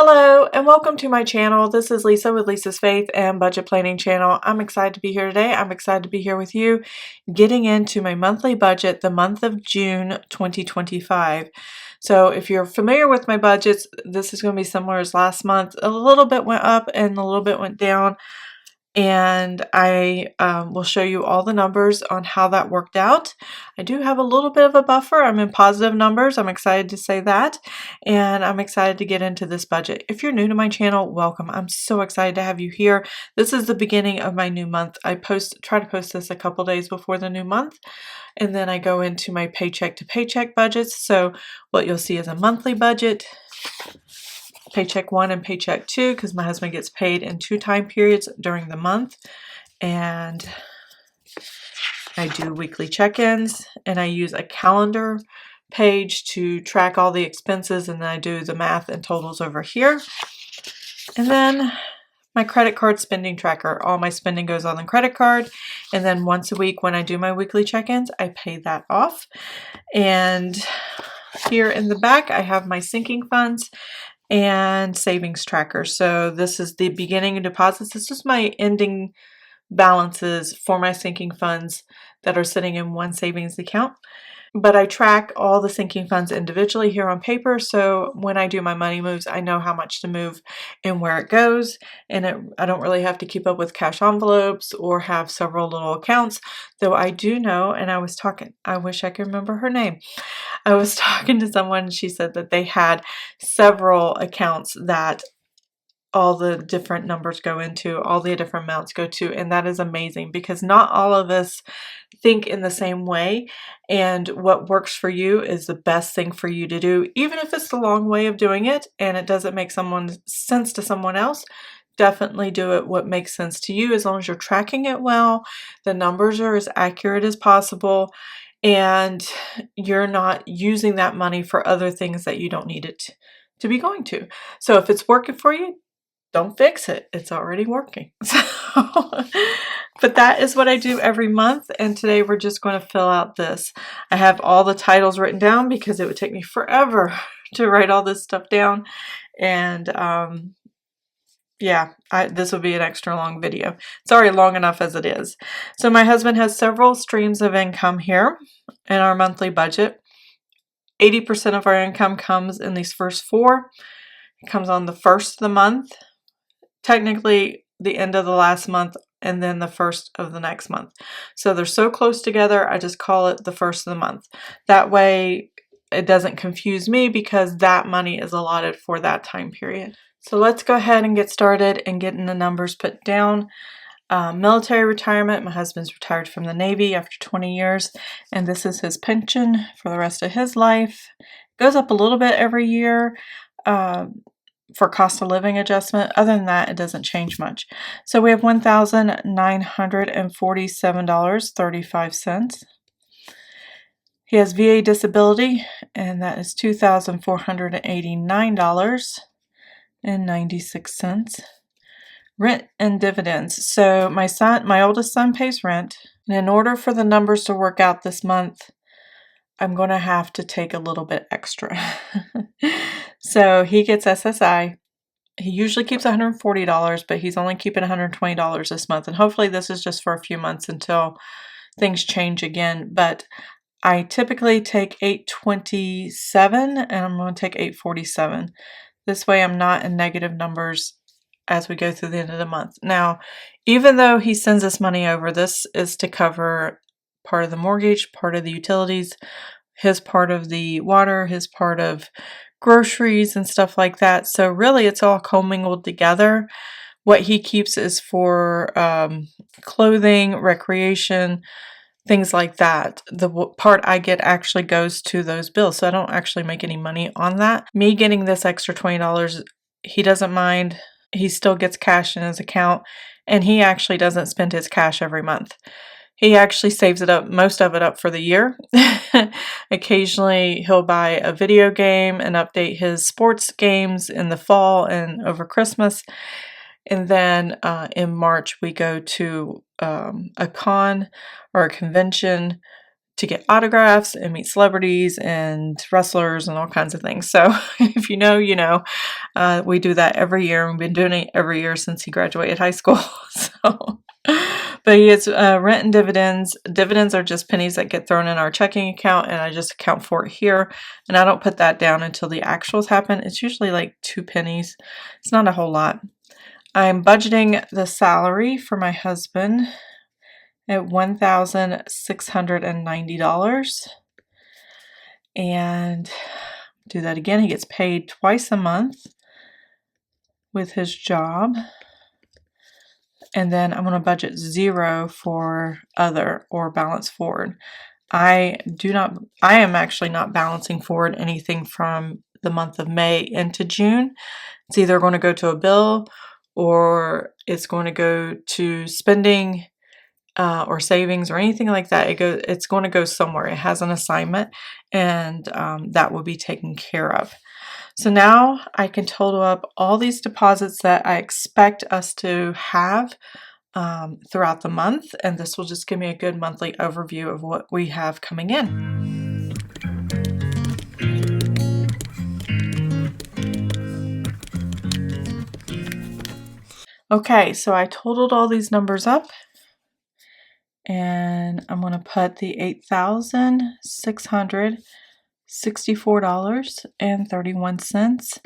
Hello and welcome to my channel. This is Lisa with Lisa's Faith and Budget Planning channel. I'm excited to be here today. I'm excited to be here with you getting into my monthly budget the month of June 2025. So if you're familiar with my budgets, this is going to be similar as last month. A little bit went up and a little bit went down. And I will show you all the numbers on how that worked out. I do have a little bit of a buffer. I'm in positive numbers. I'm excited to say that. And I'm excited to get into this budget. If you're new to my channel, welcome. I'm so excited to have you here. This is the beginning of my new month. I try to post this a couple days before the new month. And then I go into my paycheck to paycheck budgets. So what you'll see is a monthly budget, paycheck 1 and paycheck 2, because my husband gets paid in 2 time periods during the month, and I do weekly check-ins, and I use a calendar page to track all the expenses, and then I do the math and totals over here. And then my credit card spending tracker, all my spending goes on the credit card, and then once a week when I do my weekly check-ins, I pay that off. And here in the back I have my sinking funds and savings tracker. So this is the beginning deposits. This is my ending balances for my sinking funds that are sitting in one savings account. But I track all the sinking funds individually here on paper, so when I do my money moves, I know how much to move and where it goes, and I don't really have to keep up with cash envelopes or have several little accounts, though I do know, and I wish I could remember her name. I was talking to someone, and she said that they had several accounts that all the different numbers go into, all the different amounts go to, and that is amazing because not all of us think in the same way, and what works for you is the best thing for you to do, even if it's the long way of doing it and it doesn't make sense to someone else. Definitely do it what makes sense to you, as long as you're tracking it well, the numbers are as accurate as possible, and you're not using that money for other things that you don't need it to be going to. So if it's working for you, don't fix it. It's already working. But that is what I do every month. And today we're just going to fill out this. I have all the titles written down because it would take me forever to write all this stuff down. And yeah, this will be an extra long video. It's already long enough as it is. So my husband has several streams of income here in our monthly budget. 80% of our income comes in these first 4. It comes on the first of the month. Technically the end of the last month and then the first of the next month. So they're so close together, I just call it the first of the month. That way it doesn't confuse me because that money is allotted for that time period. So let's go ahead and get started and getting the numbers put down. Military retirement. My husband's retired from the Navy after 20 years, and this is his pension for the rest of his life. It goes up a little bit every year. For cost of living adjustment. Other than that, it doesn't change much. So we have $1,947.35. He has VA disability, and that is $2,489.96. Rent and dividends. So my oldest son pays rent, and in order for the numbers to work out this month, I'm going to have to take a little bit extra. So he gets SSI. He usually keeps $140, but he's only keeping $120 this month. And hopefully this is just for a few months until things change again. But I typically take $827 and I'm going to take $847. This way I'm not in negative numbers as we go through the end of the month. Now, even though he sends us money over, this is to cover part of the mortgage, part of the utilities, his part of the water, his part of groceries and stuff like that. So really it's all commingled together. What he keeps is for clothing, recreation, things like that. The part I get actually goes to those bills. So I don't actually make any money on that. Me getting this extra $20, he doesn't mind. He still gets cash in his account, and he actually doesn't spend his cash every month. He actually saves it up, most of it up for the year. Occasionally he'll buy a video game and update his sports games in the fall and over Christmas. And then in March we go to a con or a convention to get autographs and meet celebrities and wrestlers and all kinds of things. So if you know, you know. We do that every year. We've been doing it every year since he graduated high school. So, but he gets rent and dividends. Dividends are just pennies that get thrown in our checking account, and I just account for it here. And I don't put that down until the actuals happen. It's usually like 2 pennies. It's not a whole lot. I'm budgeting the salary for my husband at $1,690. And do that again. He gets paid twice a month with his job. And then I'm going to budget 0 for other or balance forward. I am actually not balancing forward anything from the month of May into June. It's either going to go to a bill or it's going to go to spending or savings or anything like that. It's going to go somewhere. It has an assignment, and that will be taken care of. So now I can total up all these deposits that I expect us to have throughout the month, and this will just give me a good monthly overview of what we have coming in. Okay, so I totaled all these numbers up, and I'm going to put the $8,664.31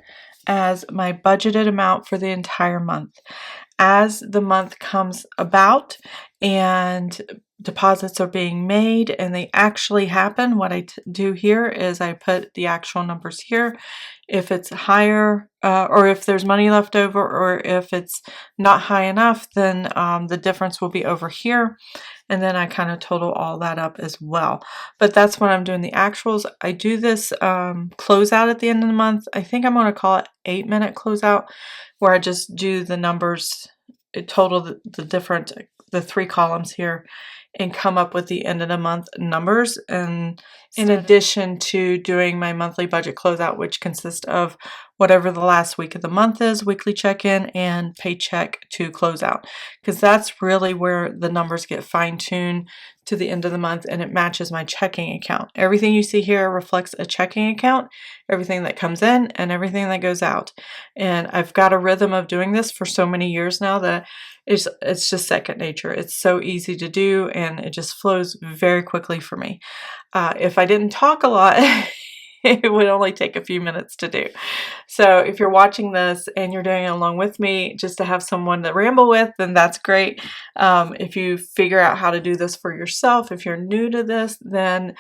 as my budgeted amount for the entire month. As the month comes about and deposits are being made and they actually happen, what I do here is I put the actual numbers here. If it's higher or if there's money left over, or if it's not high enough, then the difference will be over here. And then I kind of total all that up as well. But that's when I'm doing the actuals. I do this closeout at the end of the month. I think I'm going to call it 8-minute closeout, where I just do the numbers, total the 3 columns here, and come up with the end of the month numbers. And in addition to doing my monthly budget closeout, which consists of whatever the last week of the month is, weekly check-in, and paycheck to close out, because that's really where the numbers get fine-tuned to the end of the month, and it matches my checking account. Everything you see here reflects a checking account, everything that comes in and everything that goes out. And I've got a rhythm of doing this for so many years now that it's just second nature. It's so easy to do, and it just flows very quickly for me. If I didn't talk a lot, it would only take a few minutes to do. So if you're watching this and you're doing it along with me just to have someone to ramble with, then that's great. If you figure out how to do this for yourself, if you're new to this, then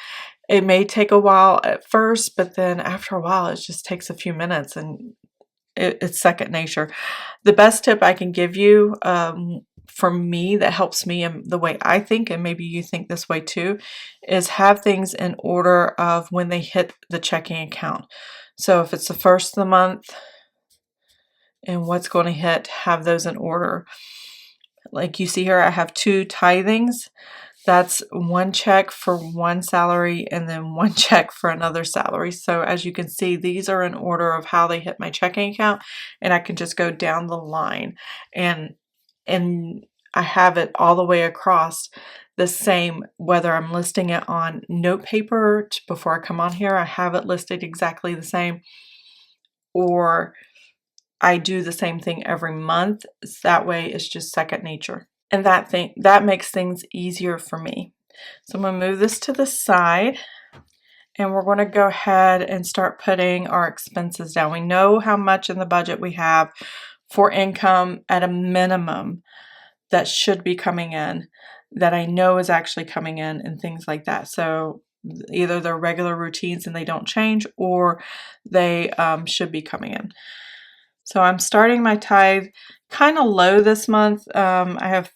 it may take a while at first, but then after a while, it just takes a few minutes, and it's second nature. The best tip I can give you for me that helps me and the way I think, and maybe you think this way too, is have things in order of when they hit the checking account. So if it's the first of the month and what's going to hit, have those in order. Like you see here, I have 2 tithings. That's 1 check for 1 salary and then 1 check for another salary. So as you can see, these are in order of how they hit my checking account, and I can just go down the line, and I have it all the way across the same, whether I'm listing it on note paper before I come on here, I have it listed exactly the same, or I do the same thing every month. That way it's just second nature. And that makes things easier for me. So I'm going to move this to the side, and we're going to go ahead and start putting our expenses down. We know how much in the budget we have for income at a minimum that should be coming in, that I know is actually coming in, and things like that. So either they're regular routines and they don't change, or they should be coming in. So I'm starting my tithe kind of low this month. I have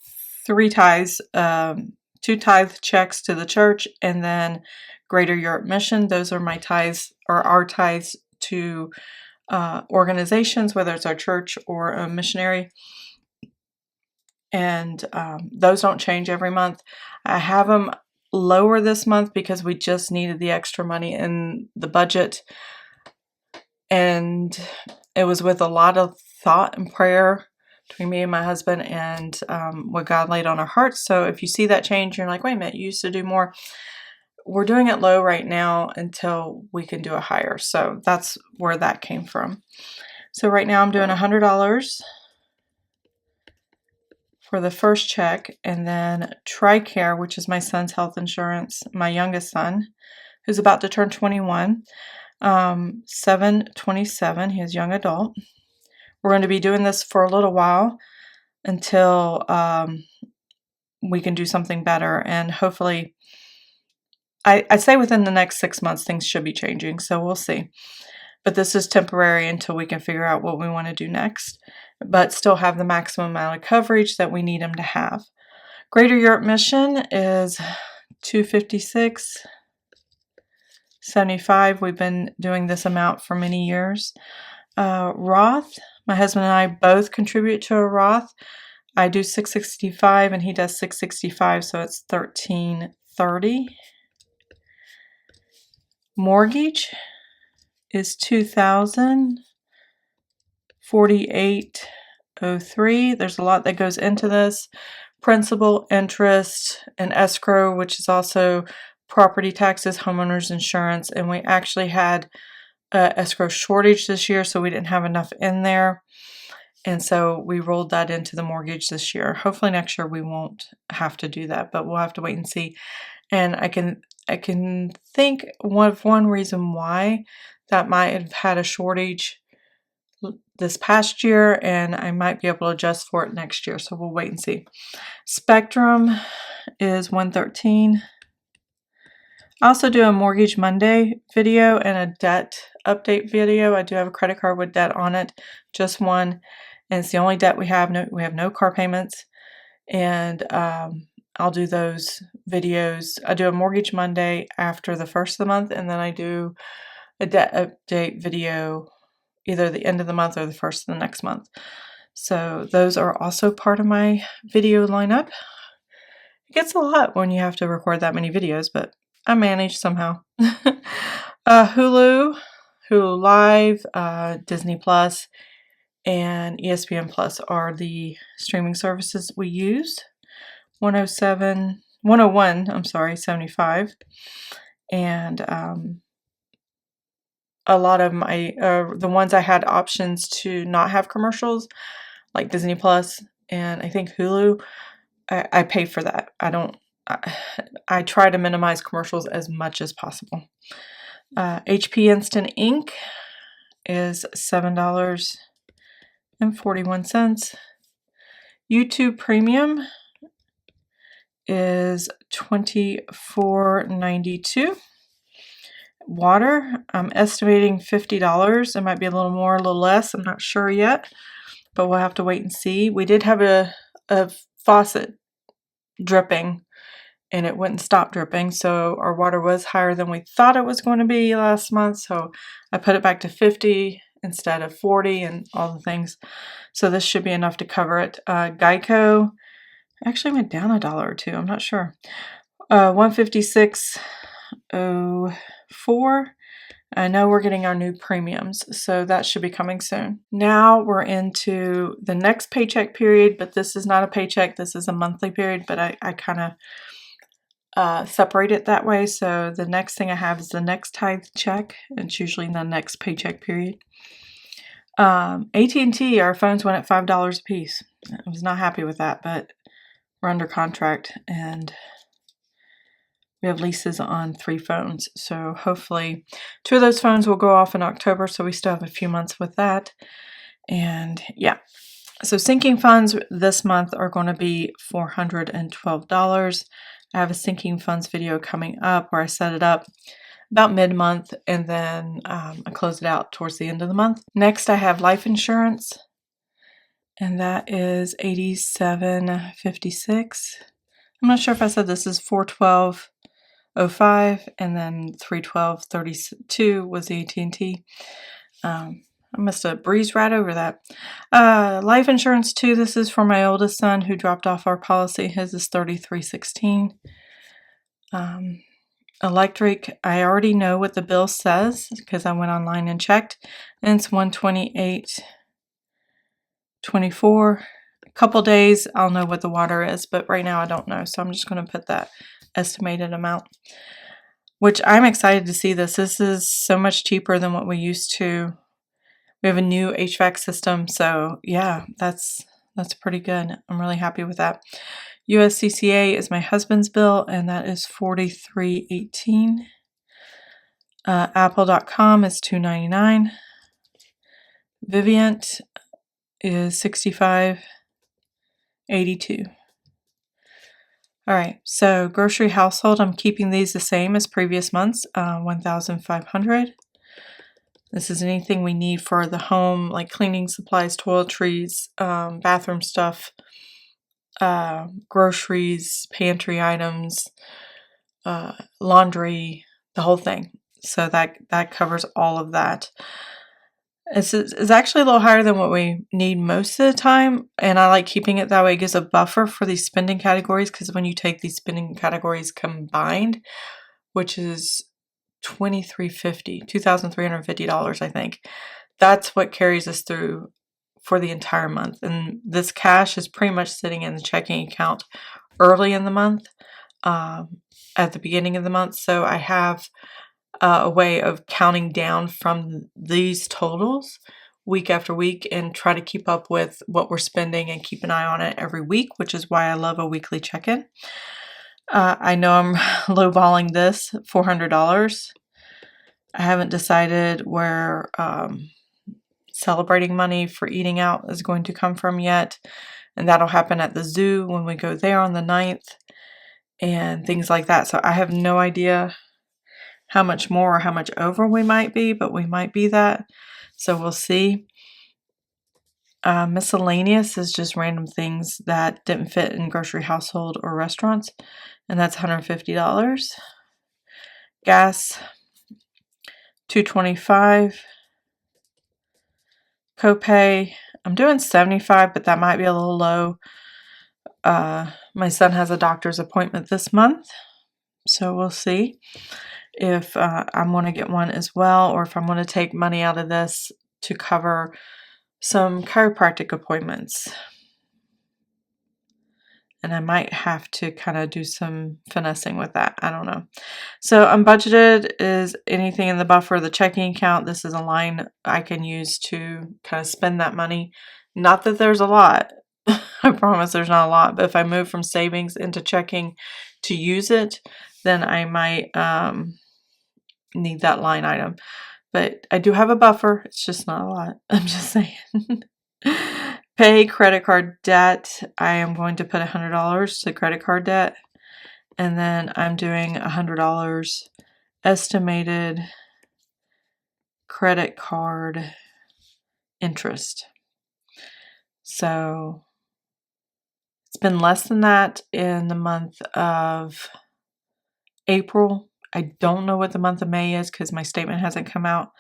3 tithes, 2 tithe checks to the church, and then Greater Europe Mission. Those are my tithes, or our tithes to organizations, whether it's our church or a missionary. And those don't change every month. I have them lower this month because we just needed the extra money in the budget, and it was with a lot of thought and prayer between me and my husband, and what God laid on our hearts. So if you see that change, you're like, wait a minute, you used to do more. we're doing it low right now until we can do a higher. So that's where that came from. So right now I'm doing $100 for the first check, and then TRICARE, which is my son's health insurance, my youngest son, who's about to turn 21, 727, he is young adult. We're going to be doing this for a little while until we can do something better, and hopefully, I'd say within the next 6 months things should be changing, so we'll see. But this is temporary until we can figure out what we want to do next, but still have the maximum amount of coverage that we need them to have. Greater Europe Mission is $256.75. We've been doing this amount for many years. Roth, my husband and I both contribute to a Roth. I do $665 and he does $665, so it's $1,330. Mortgage is $2,048.03. There's a lot that goes into this. Principal, interest, and escrow, which is also property taxes, homeowners insurance, and we actually had escrow shortage this year, so we didn't have enough in there, and so we rolled that into the mortgage this year. Hopefully next year we won't have to do that, but we'll have to wait and see. And I can think of one reason why that might have had a shortage this past year, and I might be able to adjust for it next year, so we'll wait and see. Spectrum is $113. I also do a Mortgage Monday video and a debt update video. I do have a credit card with debt on it, just one, and it's the only debt we have. We have no car payments, and I'll do those videos. I do a Mortgage Monday after the first of the month, and then I do a debt update video either the end of the month or the first of the next month. So those are also part of my video lineup. It gets a lot when you have to record that many videos, but I manage somehow. Hulu Live, Disney Plus, and ESPN Plus are the streaming services we use. 101.75, and a lot of my the ones I had options to not have commercials, like Disney Plus and I think Hulu, I pay for that. I try to minimize commercials as much as possible. HP Instant Ink is $7.41. YouTube Premium is $24.92. Water, I'm estimating $50. It might be a little more, a little less. I'm not sure yet, but we'll have to wait and see. We did have a faucet dripping, and it wouldn't stop dripping, so our water was higher than we thought it was going to be last month, so I put it back to 50 instead of 40 and all the things. So this should be enough to cover it. Geico actually went down $1 or $2, I'm not sure. $156.04. I know we're getting our new premiums, so that should be coming soon. Now we're into the next paycheck period, but this is not a paycheck, this is a monthly period, but I kind of separate it that way. So the next thing I have is the next tithe check. It's usually in the next paycheck period. AT&T, our phones went at $5 a piece. I was not happy with that, but we're under contract and we have leases on 3 phones. So hopefully 2 of those phones will go off in October, so we still have a few months with that. And yeah, so sinking funds this month are going to be $412. I have a sinking funds video coming up where I set it up about mid-month, and then I close it out towards the end of the month. Next, I have life insurance, and that is $87.56. I'm not sure if I said this is $412.05, and then $312.32 was the AT&T. I must have breezed right over that. Life insurance too. This is for my oldest son who dropped off our policy. His is $33.16. Electric, I already know what the bill says because I went online and checked, and it's $128.24. A couple days I'll know what the water is, but right now I don't know, so I'm just going to put that estimated amount. which I'm excited to see this. This is so much cheaper than what we used to. We have a new HVAC system, so yeah, that's pretty good. I'm really happy with that. USCCA is my husband's bill, and that is $43.18. Apple.com is $2.99. Vivint is $65.82. All right, so grocery household, I'm keeping these the same as previous months, $1,500. This is anything we need for the home, like cleaning supplies, toiletries, bathroom stuff, groceries, pantry items, laundry, the whole thing. So that covers all of that. It's actually a little higher than what we need most of the time, and I like keeping it that way. It gives a buffer for these spending categories, because when you take these spending categories combined, which is $2,350, I think, that's what carries us through for the entire month. And this cash is pretty much sitting in the checking account early in the month, at the beginning of the month. So I have a way of counting down from these totals week after week and try to keep up with what we're spending and keep an eye on it every week, which is why I love a weekly check-in. I know I'm lowballing this, $400. I haven't decided where celebrating money for eating out is going to come from yet, and that'll happen at the zoo when we go there on the 9th and things like that. So I have no idea how much more or how much over we might be, but we might be that. So we'll see. Miscellaneous is just random things that didn't fit in grocery, household, or restaurants, and that's $150. Gas, $225. Copay, I'm doing $75, but that might be a little low. My son has a doctor's appointment this month, so we'll see if I'm going to get one as well, or if I'm going to take money out of this to cover some chiropractic appointments. And I might have to kind of do some finessing with that. I don't know. So unbudgeted is anything in the buffer, the checking account. This is a line I can use to kind of spend that money. Not that there's a lot. I promise there's not a lot. But if I move from savings into checking to use it, then I might need that line item. But I do have a buffer. It's just not a lot. I'm just saying. Pay credit card debt. I am going to put $100 to credit card debt. And then I'm doing $100 estimated credit card interest. So it's been less than that in the month of April. I don't know what the month of May is because my statement hasn't come out.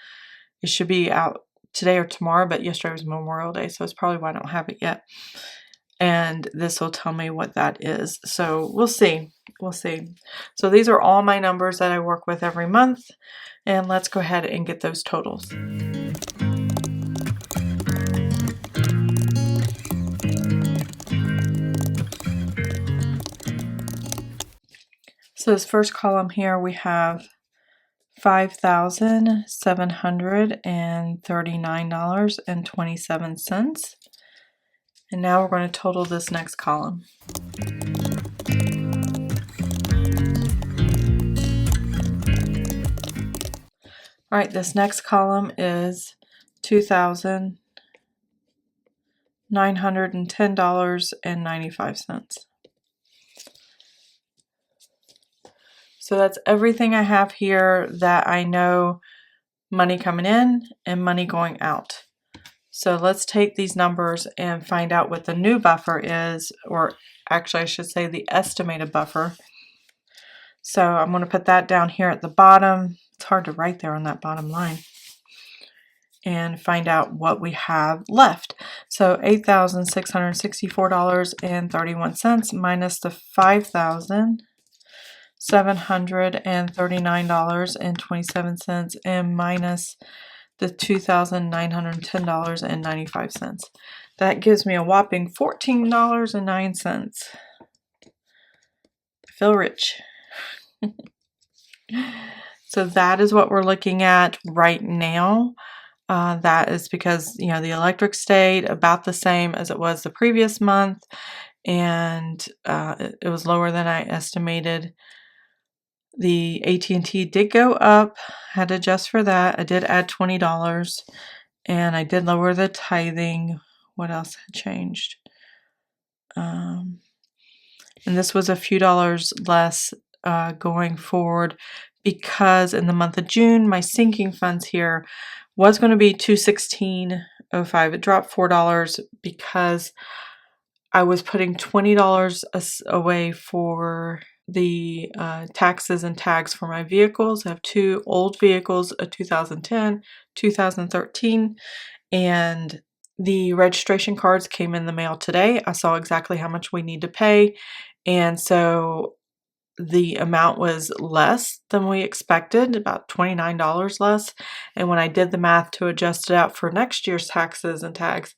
It should be out today or tomorrow, but yesterday was Memorial Day, so it's probably why I don't have it yet. And this will tell me what that is. So we'll see. We'll see. So these are all my numbers that I work with every month. And let's go ahead and get those totals. So this first column here, we have $5,739.27. And now we're going to total this next column. All right, this next column is $2,910.95. So that's everything I have here that I know money coming in and money going out. So let's take these numbers and find out what the new buffer is, or actually I should say the estimated buffer. So I'm going to put that down here at the bottom. It's hard to write there on that bottom line. And find out what we have left. So $8,664.31 minus the $5,739.27 and minus the $2,910.95. That gives me a whopping $14.09. I feel rich. So that is what we're looking at right now. That is because, you know, the electric stayed about the same as it was the previous month, and it was lower than I estimated. The AT&T did go up, had to adjust for that. I did add $20, and I did lower the tithing. What else had changed? And this was a few dollars less going forward, because in the month of June, my sinking funds here was going to be $216.05. It dropped $4 because I was putting $20 away for the taxes and tags for my vehicles. I have two old vehicles, a 2010, 2013, and the registration cards came in the mail today. I saw exactly how much we need to pay, and so the amount was less than we expected, about $29 less. And when I did the math to adjust it out for next year's taxes and tags,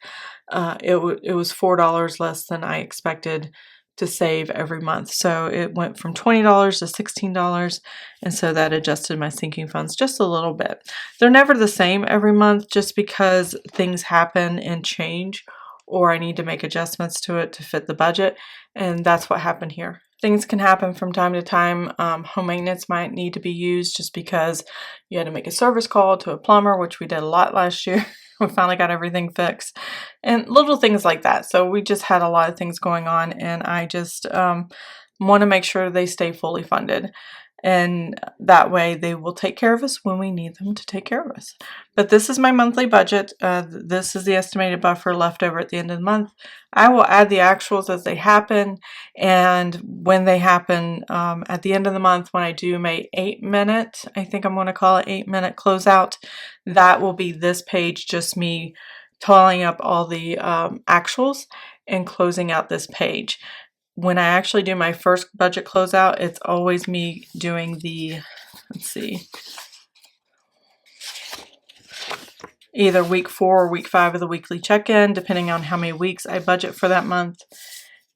it was $4 less than I expected to save every month. So it went from $20 to $16, and so that adjusted my sinking funds just a little bit. They're never the same every month, just because things happen and change, or I need to make adjustments to it to fit the budget, and that's what happened here. Things can happen from time to time. Home maintenance might need to be used just because you had to make a service call to a plumber, which we did a lot last year. We finally got everything fixed, and little things like that. So we just had a lot of things going on, and I just want to make sure they stay fully funded. And that way they will take care of us when we need them to take care of us. But this is my monthly budget. This is the estimated buffer left over at the end of the month. I will add the actuals as they happen, and when they happen at the end of the month, when I do my 8-minute, I think I'm going to call it 8-minute closeout, that will be this page, just me tallying up all the actuals and closing out this page. When I actually do my first budget closeout, it's always me doing the, let's see, either week 4 or week 5 of the weekly check-in, depending on how many weeks I budget for that month,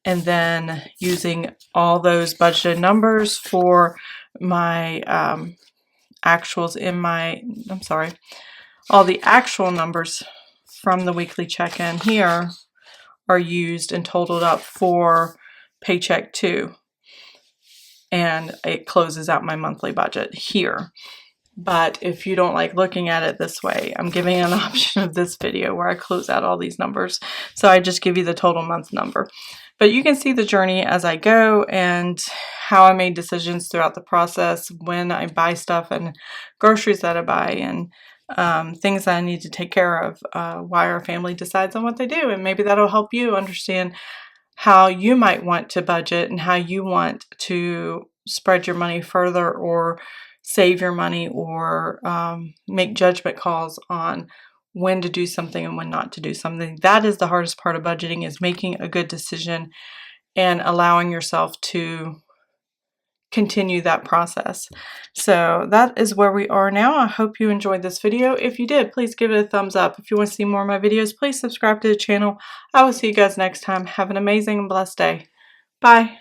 and then using all those budgeted numbers for my actuals in my, all the actual numbers from the weekly check-in here are used and totaled up for paycheck 2, and it closes out my monthly budget here. But if you don't like looking at it this way, I'm giving an option of this video where I close out all these numbers. So I just give you the total month number. But you can see the journey as I go and how I made decisions throughout the process, when I buy stuff and groceries that I buy, and things that I need to take care of, why our family decides on what they do. And maybe that'll help you understand how you might want to budget and how you want to spread your money further, or save your money, or make judgment calls on when to do something and when not to do something. That is the hardest part of budgeting, is making a good decision and allowing yourself to continue that process. So that is where we are now. I hope you enjoyed this video. If you did, please give it a thumbs up. If you want to see more of my videos, please subscribe to the channel. I will see you guys next time. Have an amazing and blessed day. Bye.